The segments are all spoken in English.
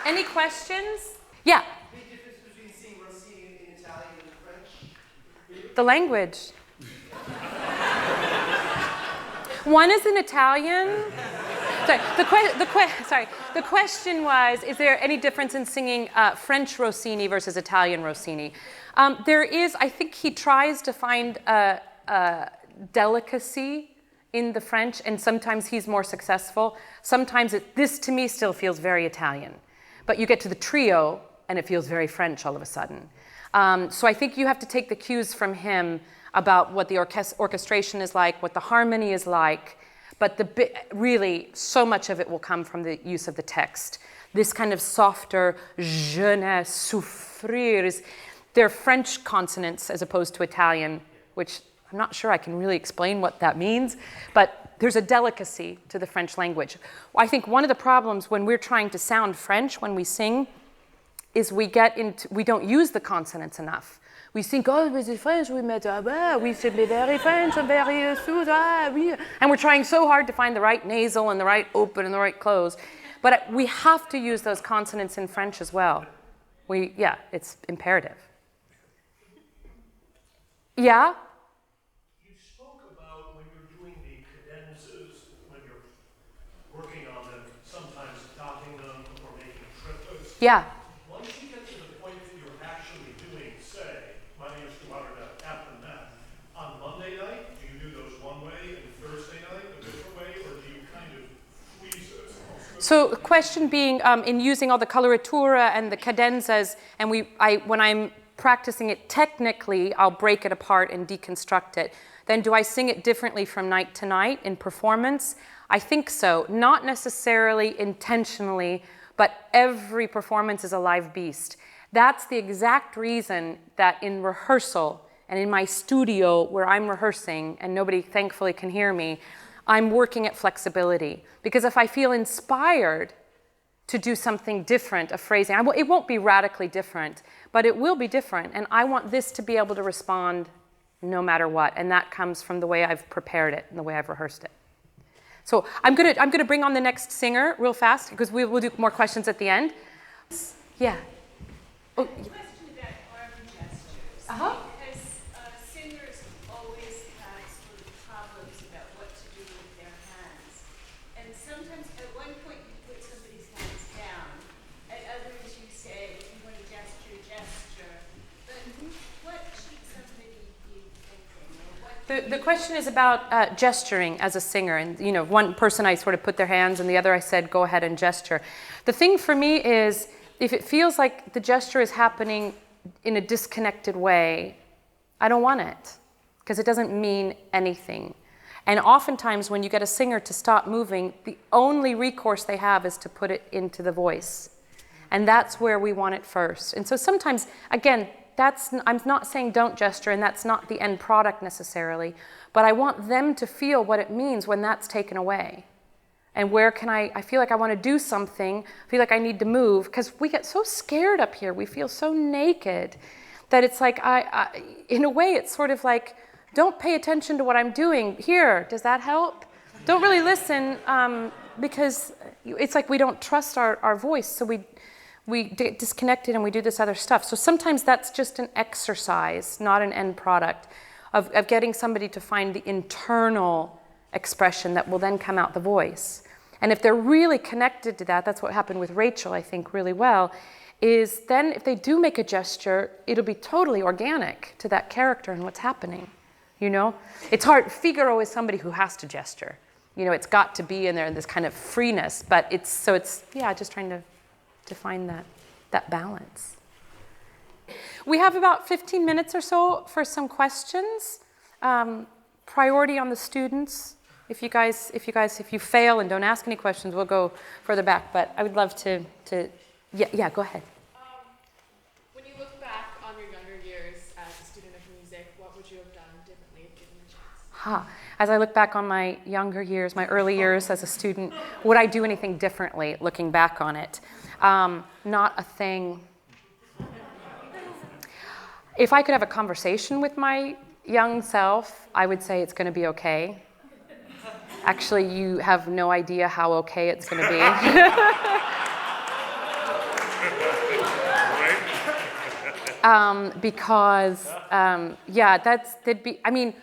Any questions? Yeah. The difference between seeing Rossini in Italian and French? The language. One is in Italian. The question was, is there any difference in singing French Rossini versus Italian Rossini? There is. I think he tries to find a delicacy in the French, and sometimes he's more successful. Sometimes this to me still feels very Italian. But you get to the trio, and it feels very French all of a sudden. So I think you have to take the cues from him about what the orchestration is like, what the harmony is like. But really, so much of it will come from the use of the text. This kind of softer je ne souffrir, they're French consonants as opposed to Italian, which I'm not sure I can really explain what that means, but there's a delicacy to the French language. I think one of the problems when we're trying to sound French when we sing is we don't use the consonants enough. We think, oh, with the French, we should be very French and very sooth, and we're trying so hard to find the right nasal and the right open and the right close. But we have to use those consonants in French as well. It's imperative. Yeah? You spoke about when you're doing the cadenzas, when you're working on them, sometimes dotting them or making triplets. Yeah. Once you get to the point that you're actually doing, say, on Monday night, do you do those one way and Thursday night a different way, or do you kind of freeze it? So the question being, in using all the coloratura and the cadenzas, and when I'm practicing it technically, I'll break it apart and deconstruct it. Then do I sing it differently from night to night in performance? I think so. Not necessarily intentionally, but every performance is a live beast. That's the exact reason that in rehearsal and in my studio where I'm rehearsing and nobody thankfully can hear me, I'm working at flexibility. Because if I feel inspired to do something different, a phrasing, it won't be radically different, but it will be different. And I want this to be able to respond no matter what. And that comes from the way I've prepared it and the way I've rehearsed it. So I'm gonna bring on the next singer real fast because we'll do more questions at the end. Yeah. Oh, question about arm gestures. Uh-huh. Because singers always have sort of problems about what to do with their hands. And sometimes at one point you put somebody's hands down. At others you say, if you want to gesture, gesture. But what should somebody be thinking? The question is about gesturing as a singer. And one person I sort of put their hands and the other I said, go ahead and gesture. The thing for me is, if it feels like the gesture is happening in a disconnected way, I don't want it, because it doesn't mean anything. And oftentimes when you get a singer to stop moving, the only recourse they have is to put it into the voice. And that's where we want it first. And so sometimes, again, I'm not saying don't gesture, and that's not the end product necessarily, but I want them to feel what it means when that's taken away. And where can I feel like I want to do something, feel like I need to move, because we get so scared up here, we feel so naked, that it's like, in a way, it's sort of like, don't pay attention to what I'm doing. Here, does that help? Don't really listen, because it's like we don't trust our voice, so we get disconnected and we do this other stuff. So sometimes that's just an exercise, not an end product, of getting somebody to find the internal expression that will then come out the voice. And if they're really connected to that, that's what happened with Rachel, I think, really well, is then if they do make a gesture, it'll be totally organic to that character and what's happening, It's hard. Figaro is somebody who has to gesture. It's got to be in there in this kind of freeness, but it's just trying to find that balance. We have about 15 minutes or so for some questions. Priority on the students. If you fail and don't ask any questions, we'll go further back. But I would love to yeah, go ahead. When you look back on your younger years as a student of music, what would you have done differently if given the chance? As I look back on my younger years, my early years as a student, would I do anything differently looking back on it? Not a thing. If I could have a conversation with my young self, I would say it's going to be okay. Actually, you have no idea how okay it's going to be. Because, that'd be, I mean,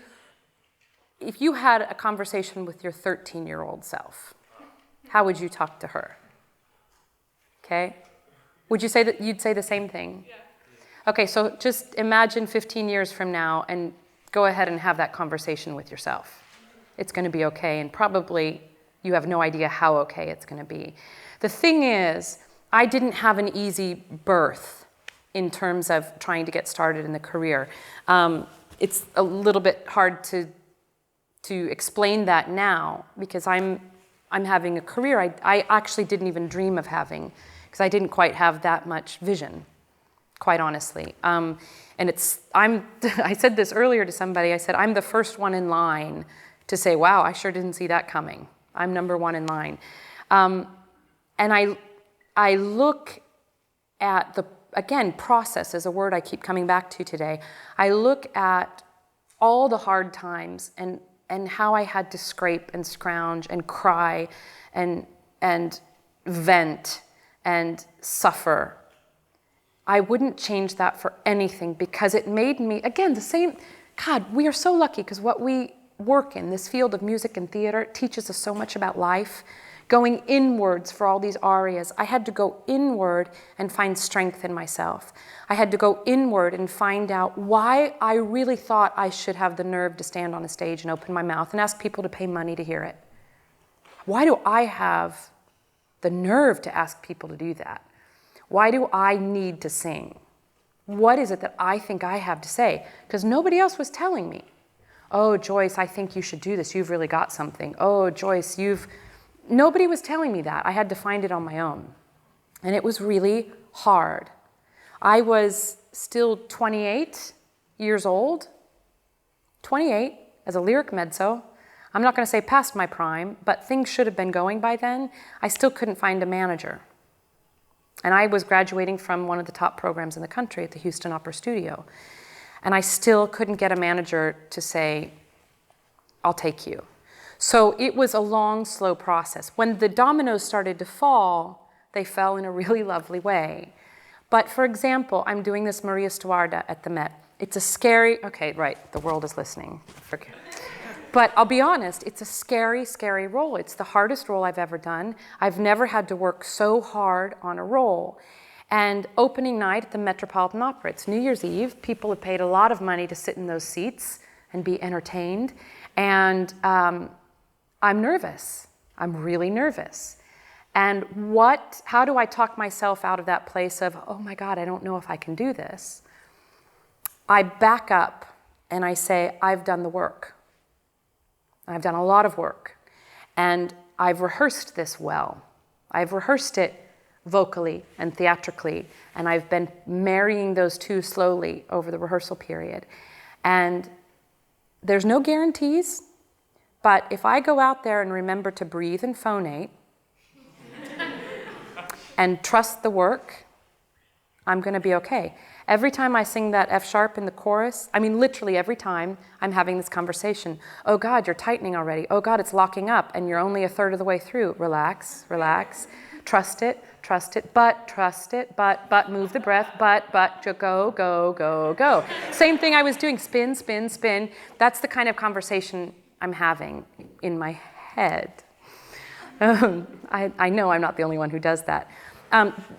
if you had a conversation with your 13-year-old self, how would you talk to her? Okay? Would you say that you'd say the same thing? Yeah. Okay, so just imagine 15 years from now and go ahead and have that conversation with yourself. It's going to be okay, and probably you have no idea how okay it's going to be. The thing is, I didn't have an easy birth in terms of trying to get started in the career. It's a little bit hard to explain that now because I'm having a career I actually didn't even dream of having because I didn't quite have that much vision, quite honestly. And I said this earlier to somebody, I said, I'm the first one in line to say, wow, I sure didn't see that coming. I'm number one in line. And I look at the, again, process is a word I keep coming back to today. I look at all the hard times and how I had to scrape and scrounge and cry and vent and suffer. I wouldn't change that for anything because it made me, again, the same, God, we are so lucky because what we work in, this field of music and theater, teaches us so much about life. Going inwards for all these arias, I had to go inward and find strength in myself. I had to go inward and find out why I really thought I should have the nerve to stand on a stage and open my mouth and ask people to pay money to hear it. Why do I have the nerve to ask people to do that? Why do I need to sing? What is it that I think I have to say? Because nobody else was telling me. Oh, Joyce, I think you should do this. You've really got something. Oh, Joyce, Nobody was telling me that. I had to find it on my own. And it was really hard. I was still 28 years old. 28 as a lyric mezzo. I'm not going to say past my prime, but things should have been going by then. I still couldn't find a manager. And I was graduating from one of the top programs in the country at the Houston Opera Studio. And I still couldn't get a manager to say, I'll take you. So it was a long, slow process. When the dominoes started to fall, they fell in a really lovely way. But for example, I'm doing this Maria Stuarda at the Met. It's a scary, okay, right, the world is listening. Forget. But I'll be honest, it's a scary, scary role. It's the hardest role I've ever done. I've never had to work so hard on a role. And opening night at the Metropolitan Opera, it's New Year's Eve. People have paid a lot of money to sit in those seats and be entertained. And I'm nervous. I'm really nervous. And how do I talk myself out of that place of, oh my God, I don't know if I can do this? I back up and I say, I've done the work. I've done a lot of work. And I've rehearsed this well. I've rehearsed it vocally and theatrically. And I've been marrying those two slowly over the rehearsal period. And there's no guarantees. But if I go out there and remember to breathe and phonate and trust the work, I'm going to be okay. Every time I sing that F sharp in the chorus, I mean literally every time I'm having this conversation. Oh God, you're tightening already. Oh God, it's locking up and you're only a third of the way through. Relax, relax. Trust it, but trust it, but move the breath, but go, go, go, go. Same thing I was doing, spin, spin, spin. That's the kind of conversation I'm having in my head. I know I'm not the only one who does that.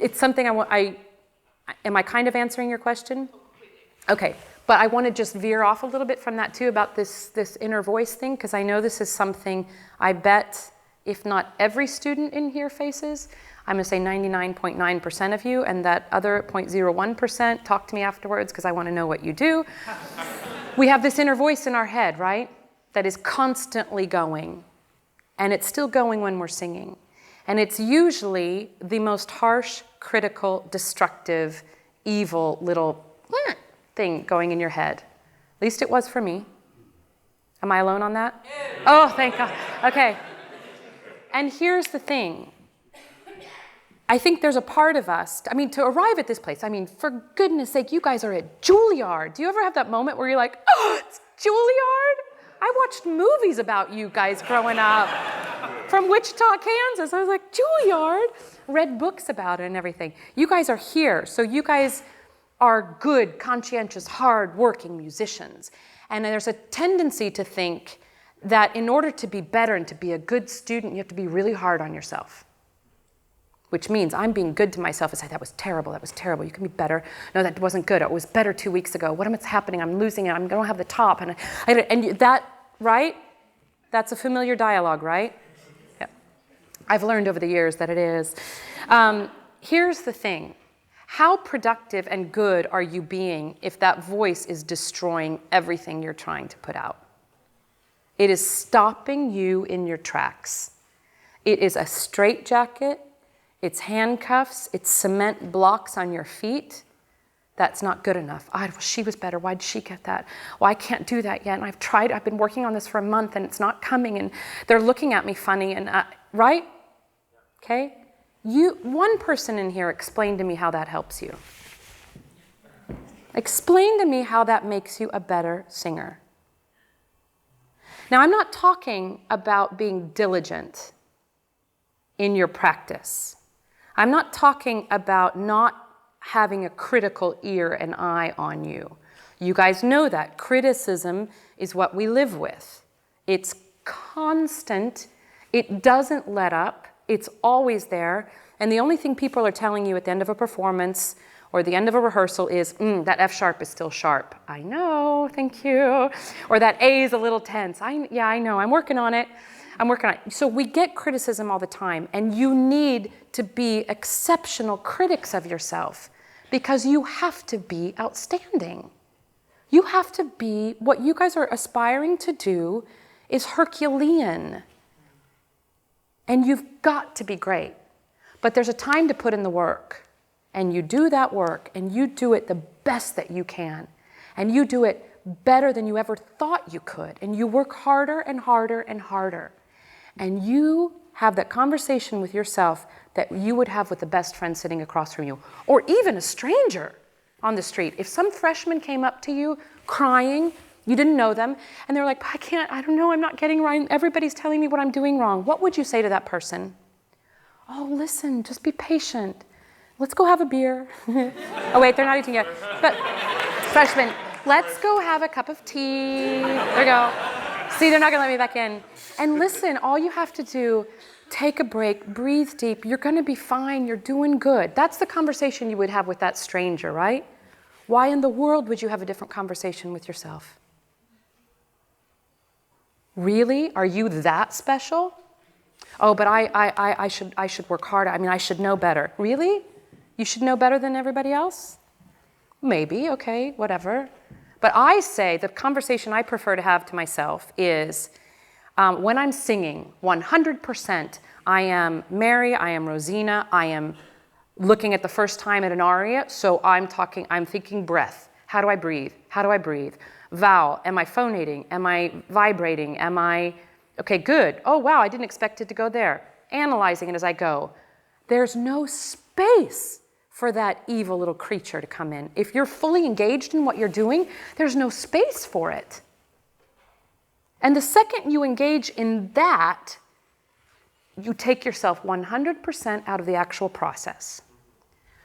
It's something am I kind of answering your question? Okay, but I want to just veer off a little bit from that too about this inner voice thing, because I know this is something I bet, if not every student in here faces. I'm going to say 99.9% of you, and that other 0.01%, talk to me afterwards because I want to know what you do. We have this inner voice in our head, right? That is constantly going. And it's still going when we're singing. And it's usually the most harsh, critical, destructive, evil little thing going in your head. At least it was for me. Am I alone on that? Oh, thank God. Okay. And here's the thing. I think there's a part of us, to arrive at this place, for goodness sake, you guys are at Juilliard. Do you ever have that moment where you're like, oh, it's Juilliard? I watched movies about you guys growing up. from Wichita, Kansas. I was like, Juilliard. Read books about it and everything. You guys are here, so you guys are good, conscientious, hard-working musicians. And there's a tendency to think that in order to be better and to be a good student, you have to be really hard on yourself. Which means I'm being good to myself and say, that was terrible, you can be better. No, that wasn't good, it was better 2 weeks ago. What am I happening? I'm losing it, I don't have the top. And that, right? That's a familiar dialogue, right? Yeah. I've learned over the years that it is. Here's the thing. How productive and good are you being if that voice is destroying everything you're trying to put out? It is stopping you in your tracks. It is a straitjacket. It's handcuffs. It's cement blocks on your feet. That's not good enough. She was better. Why did she get that? Well, I can't do that yet. And I've been working on this for a month and it's not coming. And they're looking at me funny. And right? Okay? One person in here explain to me how that helps you. Explain to me how that makes you a better singer. Now, I'm not talking about being diligent in your practice. I'm not talking about not having a critical ear and eye on you. You guys know that. Criticism is what we live with. It's constant. It doesn't let up. It's always there. And the only thing people are telling you at the end of a performance or the end of a rehearsal is, that F sharp is still sharp. I know, thank you. Or that A is a little tense. Yeah, I know, I'm working on it. So we get criticism all the time, and you need to be exceptional critics of yourself because you have to be outstanding. You have to be, what you guys are aspiring to do is Herculean. And you've got to be great. But there's a time to put in the work. And you do that work, and you do it the best that you can. And you do it better than you ever thought you could. And you work harder and harder and harder. And you have that conversation with yourself that you would have with the best friend sitting across from you. Or even a stranger on the street. If some freshman came up to you crying, you didn't know them, and they're like, I don't know, I'm not getting right. Everybody's telling me what I'm doing wrong. What would you say to that person? Oh, listen, just be patient. Let's go have a beer. Oh, wait, they're not eating yet. But, freshmen, let's go have a cup of tea. There we go. See, they're not going to let me back in. And listen, all you have to do, take a break, breathe deep. You're going to be fine. You're doing good. That's the conversation you would have with that stranger, right? Why in the world would you have a different conversation with yourself? Really? Are you that special? Oh, but I should work harder. I mean, I should know better. Really? You should know better than everybody else? Maybe, okay, whatever. But I say the conversation I prefer to have to myself is when I'm singing 100%, I am Mary, I am Rosina, I am looking at the first time at an aria, so I'm thinking breath. How do I breathe? How do I breathe? Vowel, am I phonating? Am I vibrating? Okay, good. Oh, wow, I didn't expect it to go there. Analyzing it as I go. There's no space for that evil little creature to come in. If you're fully engaged in what you're doing, there's no space for it. And the second you engage in that, you take yourself 100% out of the actual process.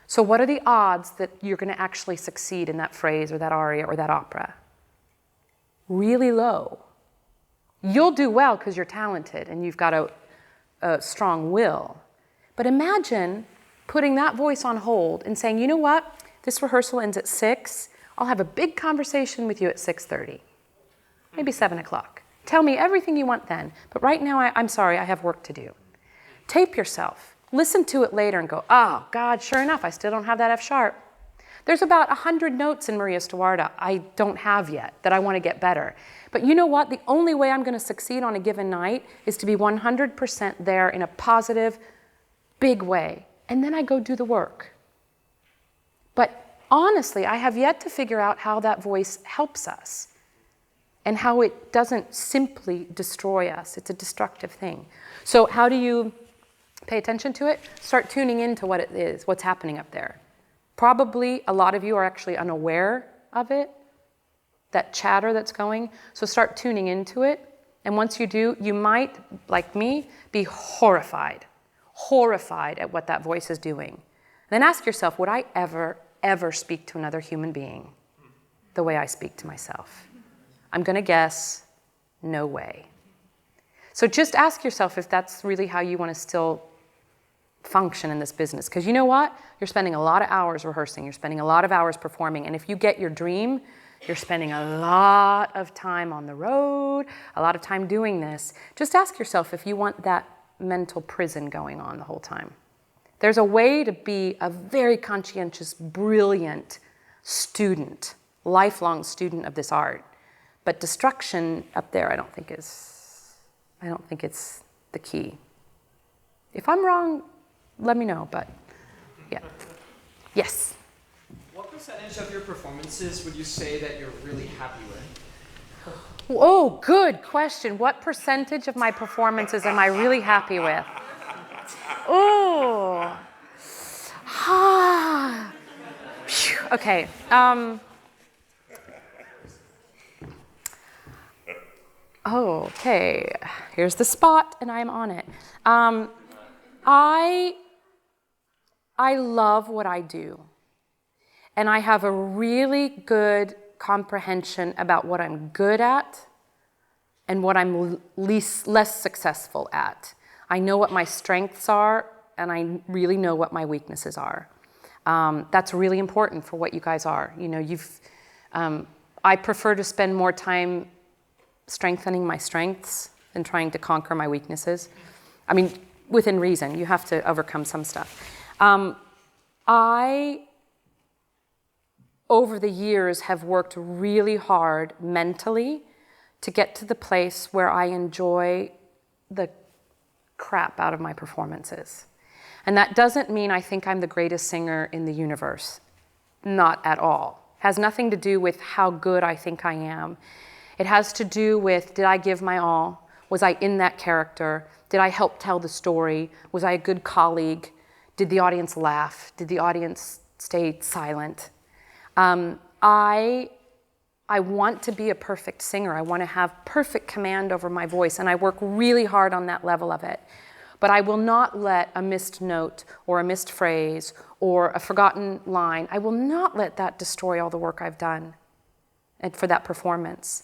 So what are the odds that you're going to actually succeed in that phrase or that aria or that opera? Really low. You'll do well because you're talented and you've got a strong will. But imagine putting that voice on hold and saying, you know what? This rehearsal ends at 6. I'll have a big conversation with you at 6:30. Maybe 7 o'clock. Tell me everything you want then. But right now, I'm sorry, I have work to do. Tape yourself. Listen to it later and go, oh, God, sure enough, I still don't have that F sharp. There's about 100 notes in Maria Stuarda I don't have yet that I want to get better. But you know what? The only way I'm going to succeed on a given night is to be 100% there in a positive, big way. And then I go do the work. But honestly, I have yet to figure out how that voice helps us and how it doesn't simply destroy us. It's a destructive thing. So how do you pay attention to it? Start tuning into what it is, what's happening up there. Probably a lot of you are actually unaware of it, that chatter that's going. So start tuning into it And once you do, you might, like me, be horrified at what that voice is doing. Then ask yourself, would I ever speak to another human being the way I speak to myself? I'm going to guess, no way. So just ask yourself if that's really how you want to still function in this business. Because you know what? You're spending a lot of hours rehearsing. You're spending a lot of hours performing. And if you get your dream, you're spending a lot of time on the road, a lot of time doing this. Just ask yourself if you want that mental prison going on the whole time. There's a way to be a very conscientious, brilliant student, lifelong student of this art. But destruction up there, I don't think it's the key. If I'm wrong, let me know, but yeah. Yes? What percentage of your performances would you say that you're really happy with? Oh, good question. What percentage of my performances am I really happy with? Oh. Okay. Okay. Here's the spot, and I'm on it. I love what I do, and I have a really good comprehension about what I'm good at and what I'm less successful at. I know what my strengths are, and I really know what my weaknesses are. That's really important for what you guys are. You know, I prefer to spend more time strengthening my strengths than trying to conquer my weaknesses. I mean, within reason, you have to overcome some stuff. I, over the years, have worked really hard mentally to get to the place where I enjoy the crap out of my performances. And that doesn't mean I think I'm the greatest singer in the universe. Not at all. It has nothing to do with how good I think I am. It has to do with, did I give my all? Was I in that character? Did I help tell the story? Was I a good colleague? Did the audience laugh? Did the audience stay silent? I want to be a perfect singer. I want to have perfect command over my voice, and I work really hard on that level of it. But I will not let a missed note or a missed phrase or a forgotten line, I will not let that destroy all the work I've done for that performance.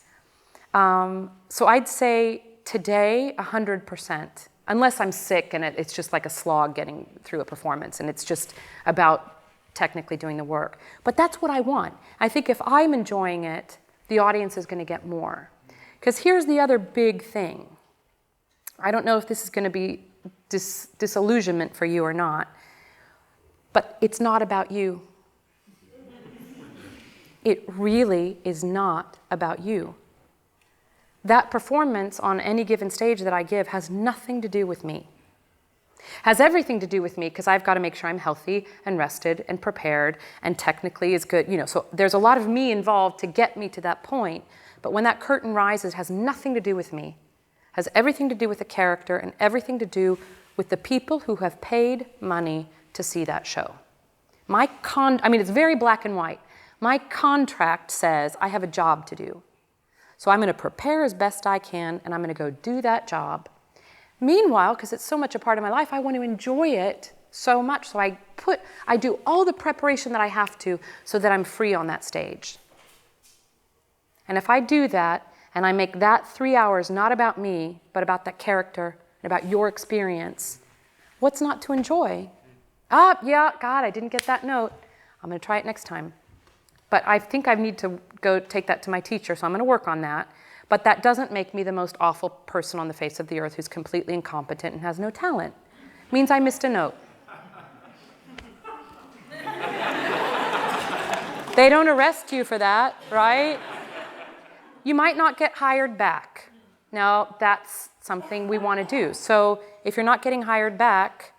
So I'd say today, 100%, unless I'm sick and it's just like a slog getting through a performance and it's just about technically doing the work. But that's what I want. I think if I'm enjoying it, the audience is going to get more. Because here's the other big thing. I don't know if this is going to be disillusionment for you or not, but it's not about you. It really is not about you. That performance on any given stage that I give has nothing to do with me. Has everything to do with me because I've got to make sure I'm healthy and rested and prepared and technically is good. You know, so there's a lot of me involved to get me to that point. But when that curtain rises, it has nothing to do with me. It has everything to do with the character and everything to do with the people who have paid money to see that show. It's very black and white. My contract says I have a job to do. So I'm going to prepare as best I can, and I'm going to go do that job. Meanwhile, because it's so much a part of my life, I want to enjoy it so much. So I do all the preparation that I have to so that I'm free on that stage. And if I do that, and I make that 3 hours not about me, but about that character, and about your experience, what's not to enjoy? Yeah, God, I didn't get that note. I'm going to try it next time. But I think I need to go take that to my teacher, so I'm going to work on that. But that doesn't make me the most awful person on the face of the earth who's completely incompetent and has no talent. It means I missed a note. They don't arrest you for that, right? You might not get hired back. Now, that's something we want to do. So if you're not getting hired back,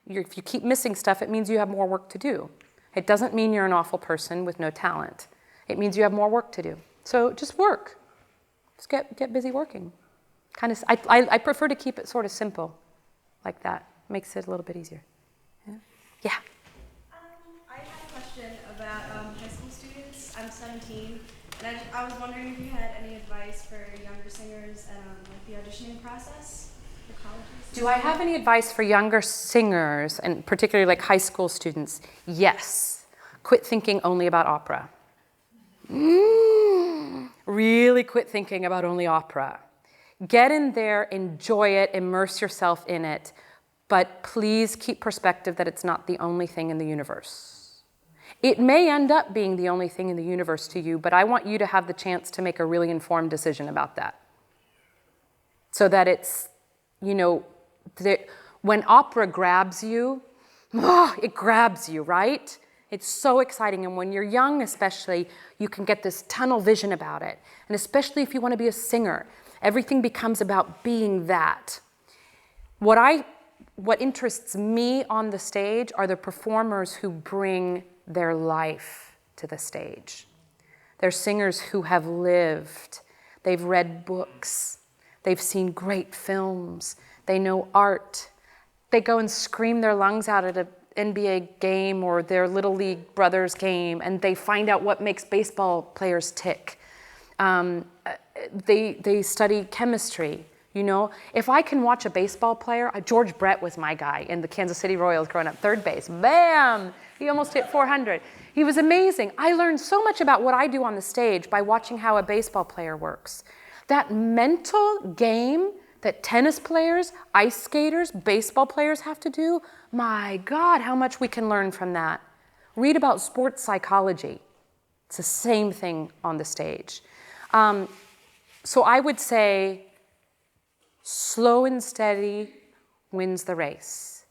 if you keep missing stuff, it means you have more work to do. It doesn't mean you're an awful person with no talent. It means you have more work to do. So just work. Just get busy working. I prefer to keep it sort of simple like that. Makes it a little bit easier. Yeah? I have a question about high school students. I'm 17, And I was wondering if you had any advice for younger singers and like the auditioning process for colleges. Do I have any advice for younger singers, and particularly like high school students? Yes. Quit thinking only about opera. Really quit thinking about only opera. Get in there, enjoy it, immerse yourself in it, but please keep perspective that it's not the only thing in the universe. It may end up being the only thing in the universe to you, but I want you to have the chance to make a really informed decision about that. So that it's, when opera grabs you, it grabs you, right? It's so exciting, and when you're young especially, you can get this tunnel vision about it. And especially if you want to be a singer, everything becomes about being that. What interests me on the stage are the performers who bring their life to the stage. They're singers who have lived, they've read books, they've seen great films, they know art. They go and scream their lungs out at an NBA game or their Little League brothers game, and they find out what makes baseball players tick. They study chemistry. If I can watch a baseball player, George Brett was my guy in the Kansas City Royals growing up, third base. Bam! He almost hit 400. He was amazing. I learned so much about what I do on the stage by watching how a baseball player works. That mental game that tennis players, ice skaters, baseball players have to do, my God, how much we can learn from that. Read about sports psychology. It's the same thing on the stage. So I would say, slow and steady wins the race.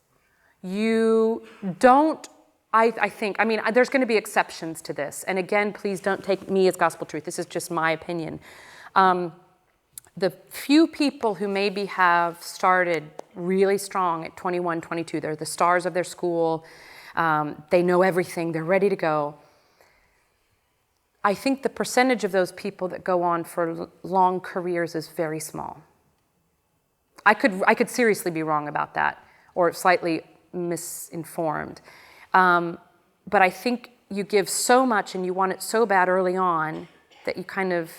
You don't, I think, there's going to be exceptions to this. And again, please don't take me as gospel truth. This is just my opinion. The few people who maybe have started really strong at 21, 22, they're the stars of their school, they know everything, they're ready to go. I think the percentage of those people that go on for long careers is very small. I could seriously be wrong about that, or slightly misinformed. But I think you give so much and you want it so bad early on that you kind of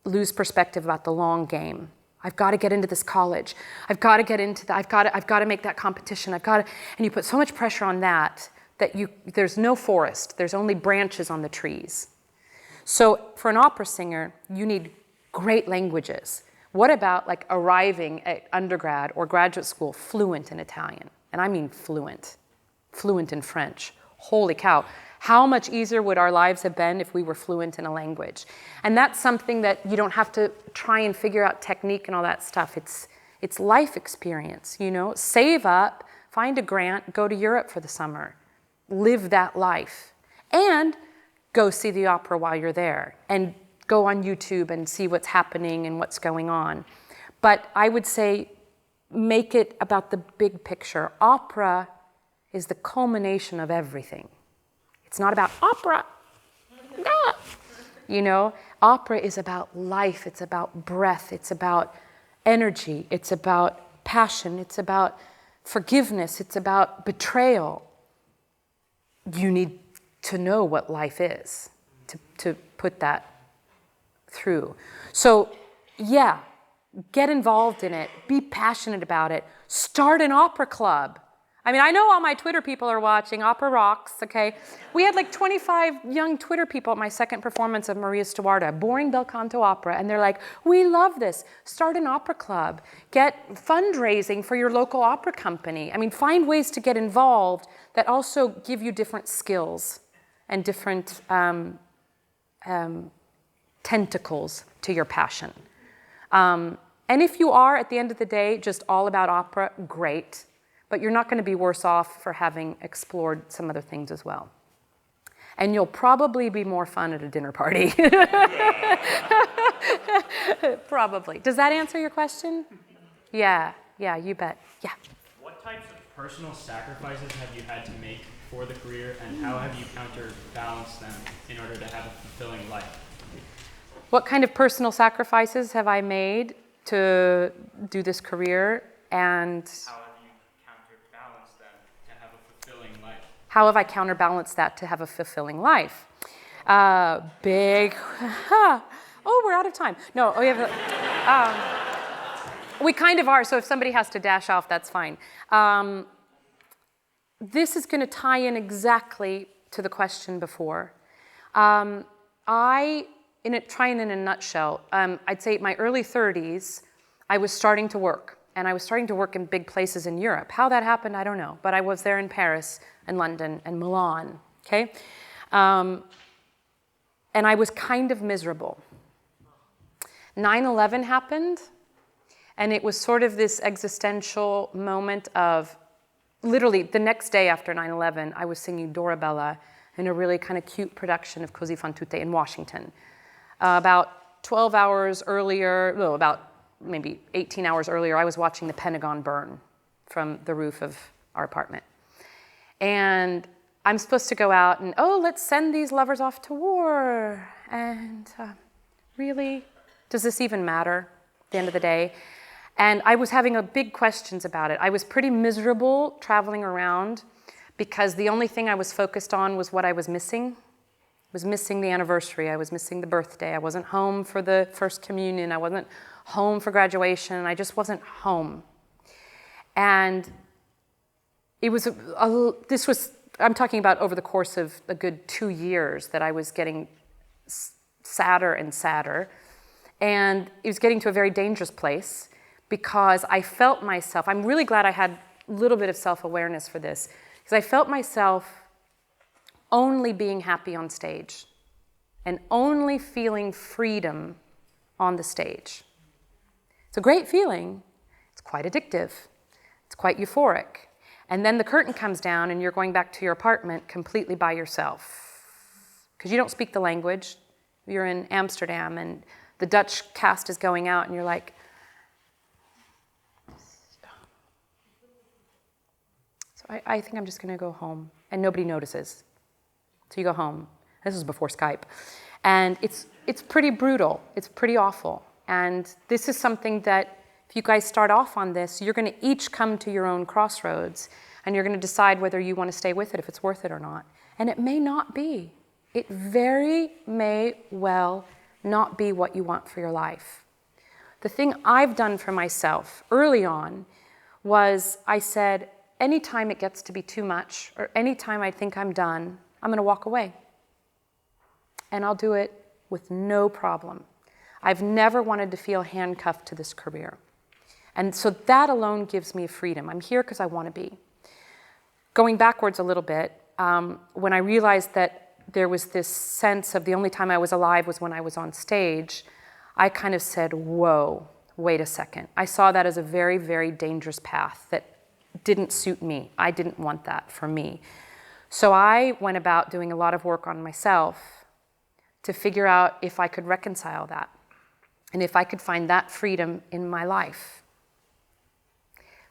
lose perspective about the long game. I've got to get into this college. I've got to get into that. I've got to make that competition. And you put so much pressure on that there's no forest. There's only branches on the trees. So for an opera singer, you need great languages. What about like arriving at undergrad or graduate school fluent in Italian? And I mean fluent in French. Holy cow. How much easier would our lives have been if we were fluent in a language? And that's something that you don't have to try and figure out technique and all that stuff. It's life experience, Save up, find a grant, go to Europe for the summer. Live that life. And go see the opera while you're there. And go on YouTube and see what's happening and what's going on. But I would say make it about the big picture. Opera is the culmination of everything. It's not about opera. Opera is about life. It's about breath. It's about energy. It's about passion. It's about forgiveness. It's about betrayal. You need to know what life is to put that through. So, yeah, get involved in it. Be passionate about it. Start an opera club. I know all my Twitter people are watching. Opera rocks, okay? We had like 25 young Twitter people at my second performance of Maria Stuarda, boring bel canto opera, and they're like, we love this. Start an opera club. Get fundraising for your local opera company. Find ways to get involved that also give you different skills and different tentacles to your passion. And if you are, at the end of the day, just all about opera, great. But you're not going to be worse off for having explored some other things as well. And you'll probably be more fun at a dinner party. Probably. Does that answer your question? Yeah, you bet. Yeah. What types of personal sacrifices have you had to make for the career, and how have you counterbalanced them in order to have a fulfilling life? What kind of personal sacrifices have I made to do this career, and How have you counterbalanced them to have a fulfilling life? how have I counterbalanced that to have a fulfilling life? Big, oh, we're out of time. No, we have, we kind of are, so if somebody has to dash off, that's fine. This is going to tie in exactly to the question before. Trying in a nutshell, I'd say my early 30s, I was starting to work. And I was starting to work in big places in Europe. How that happened, I don't know. But I was there in Paris and London and Milan, okay? And I was kind of miserable. 9/11 happened, and it was sort of this existential moment of, literally the next day after 9/11, I was singing Dorabella in a really kind of cute production of Così fan tutte in Washington. About 12 hours earlier, no, about maybe 18 hours earlier, I was watching the Pentagon burn from the roof of our apartment. And I'm supposed to go out and, oh, let's send these lovers off to war. And really, does this even matter at the end of the day? And I was having big questions about it. I was pretty miserable traveling around because the only thing I was focused on was what I was missing. I was missing the anniversary. I was missing the birthday. I wasn't home for the first communion. I wasn't home for graduation. I just wasn't home. And it was, I'm talking about over the course of a good 2 years that I was getting sadder and sadder. And it was getting to a very dangerous place because I felt myself, I'm really glad I had a little bit of self-awareness for this, because I felt myself only being happy on stage and only feeling freedom on the stage. It's a great feeling. It's quite addictive. It's quite euphoric. And then the curtain comes down and you're going back to your apartment completely by yourself because you don't speak the language. You're in Amsterdam and the Dutch cast is going out and you're like, so I think I'm just going to go home. And nobody notices. So you go home. This was before Skype. And it's pretty brutal. It's pretty awful. And this is something that if you guys start off on this, you're going to each come to your own crossroads and you're going to decide whether you want to stay with it, if it's worth it or not. And it may not be. It very may well not be what you want for your life. The thing I've done for myself early on was I said, anytime it gets to be too much or anytime I think I'm done, I'm going to walk away. And I'll do it with no problem. I've never wanted to feel handcuffed to this career. And so that alone gives me freedom. I'm here because I want to be. Going backwards a little bit, when I realized that there was this sense of the only time I was alive was when I was on stage, I kind of said, whoa, wait a second. I saw that as a very, very dangerous path that didn't suit me. I didn't want that for me. So I went about doing a lot of work on myself to figure out if I could reconcile that. And if I could find that freedom in my life.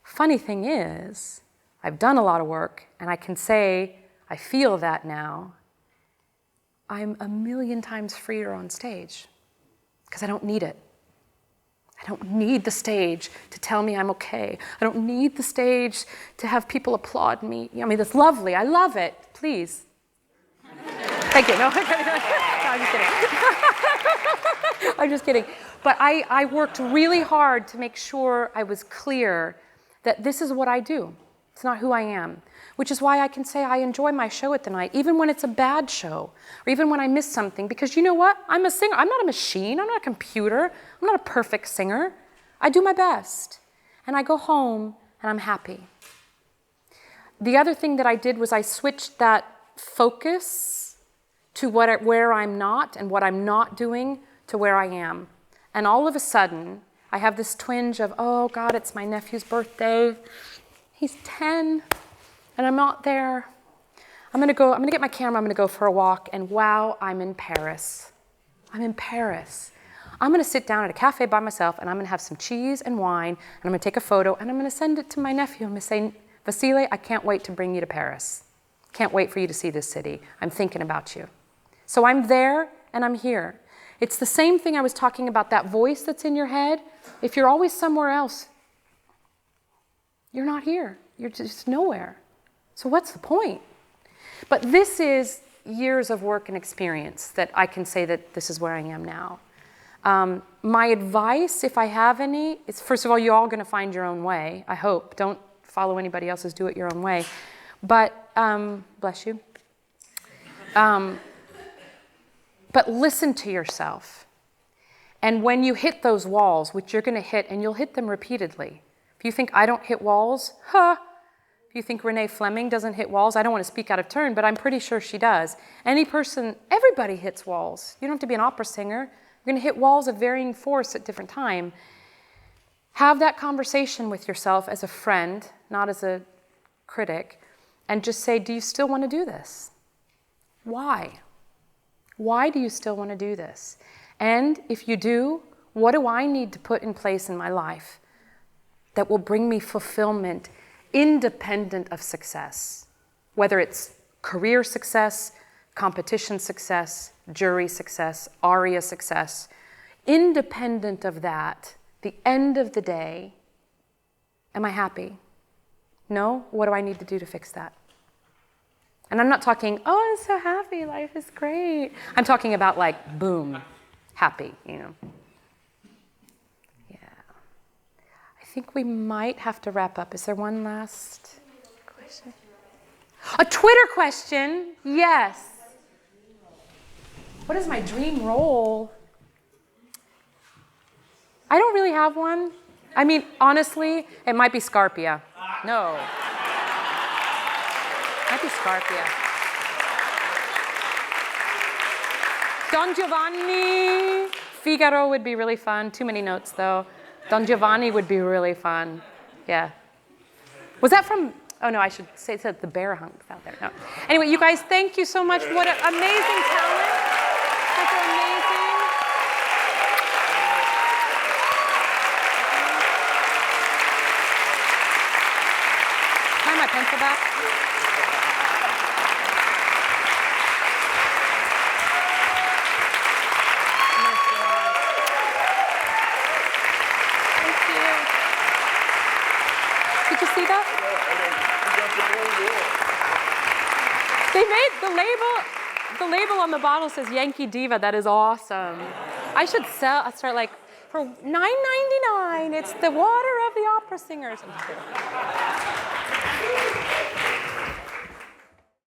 Funny thing is, I've done a lot of work, and I can say, I feel that now. I'm a million times freer on stage, because I don't need it. I don't need the stage to tell me I'm okay. I don't need the stage to have people applaud me. I mean, that's lovely. I love it. Please. Thank you. No, I'm just kidding. I'm just kidding. But I worked really hard to make sure I was clear that this is what I do. It's not who I am. Which is why I can say I enjoy my show at the night, even when it's a bad show, or even when I miss something, because you know what? I'm a singer. I'm not a machine. I'm not a computer. I'm not a perfect singer. I do my best. And I go home, and I'm happy. The other thing that I did was I switched that focus to where I'm not and what I'm not doing to where I am. And all of a sudden, I have this twinge of, oh God, it's my nephew's birthday. He's 10, and I'm not there. I'm gonna get my camera, I'm gonna go for a walk, and wow, I'm in Paris. I'm in Paris. I'm gonna sit down at a cafe by myself, and I'm gonna have some cheese and wine, and I'm gonna take a photo, and I'm gonna send it to my nephew. I'm gonna say, Vasile, I can't wait to bring you to Paris. Can't wait for you to see this city. I'm thinking about you. So I'm there, and I'm here. It's the same thing I was talking about, that voice that's in your head. If you're always somewhere else, you're not here. You're just nowhere. So what's the point? But this is years of work and experience that I can say that this is where I am now. My advice, if I have any, is first of all, you're all going to find your own way, I hope. Don't follow anybody else's, do it your own way. But, bless you. But listen to yourself. And when you hit those walls, which you're going to hit, and you'll hit them repeatedly. If you think I don't hit walls, If you think Renee Fleming doesn't hit walls, I don't want to speak out of turn, but I'm pretty sure she does. Any person, everybody hits walls. You don't have to be an opera singer. You're going to hit walls of varying force at different time. Have that conversation with yourself as a friend, not as a critic, and just say, do you still want to do this? Why? Why do you still want to do this? And if you do, what do I need to put in place in my life that will bring me fulfillment independent of success? Whether it's career success, competition success, jury success, aria success, independent of that, the end of the day, am I happy? No? What do I need to do to fix that? And I'm not talking, oh, I'm so happy, life is great. I'm talking about like, boom, happy, you know. Yeah. I think we might have to wrap up. Is there one last question? A Twitter question, yes. What is my dream role? I don't really have one. I mean, honestly, it might be Scarpia. No. Might be Scarpia. Don Giovanni. Figaro would be really fun. Too many notes, though. Don Giovanni would be really fun. Yeah. Was that from... Oh, no, I should say that the bear hunks out there. No. Anyway, you guys, thank you so much. What an amazing talent. Such an amazing... Can I have my pencil back? Thank you. Did you see that? They made the label on the bottle says Yankee Diva. That is awesome. I should start like for $9.99. It's the water of the opera singers.